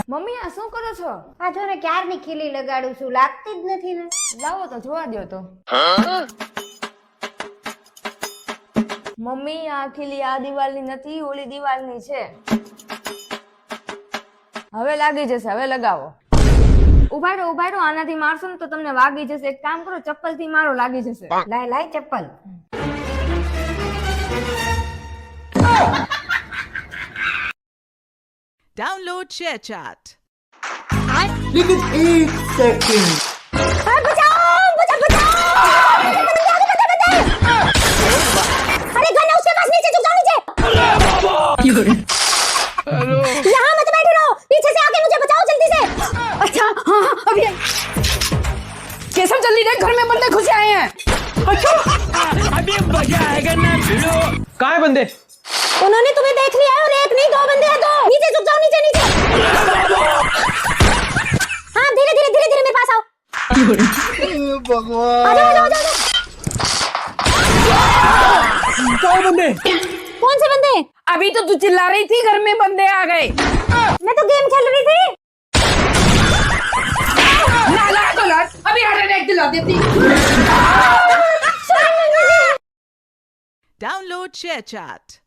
Mummy આ શું કરો છો? આ જો ને ક્યારની ખીલી લગાડું છું, લાગતી જ નથી ને. લાવો તો જોવા દ્યો તો. મમ્મી આ ખીલી આ દિવાલની નથી, ઓલી દિવાલની છે. હવે લાગી જશે, હવે લગાવો. ઉભા રહો, આનાથી મારશો ને તો તમને વાગી જશે. એક કામ કરો, ચપ્પલ થી મારો, લાગી જશે. લાય ચપ્પલ. Download ShareChat. लेकिन एक सेकंड अरे गन है उसके पास, नीचे झुक जाओ, नीचे। यहाँ मत बैठे रहो, पीछे से आके मुझे बचाओ जल्दी से। अच्छा हाँ अभी केशव जल्दी देख, घर में बंदे घुसे आए हैं। अच्छा अभी मजा आएगा ना भिड़ो। कहाँ है बंदे? उन्होंने तुम्हें देख लिया है और एक नहीं 2 बंदे हैं, 2। नीचे झुक जाओ, नीचे नीचे। हाँ धीरे धीरे मेरे पास आओ। भगवान आ जाओ। कहाँ है बंदे? कौन से बंदे? अभी तो तू चिल्ला रही थी घर में बंदे आ गए। मैं तो गेम खेल रही थी। नाला तो लड़, अभी हार्ट अटैक दिला देती। Download ShareChat.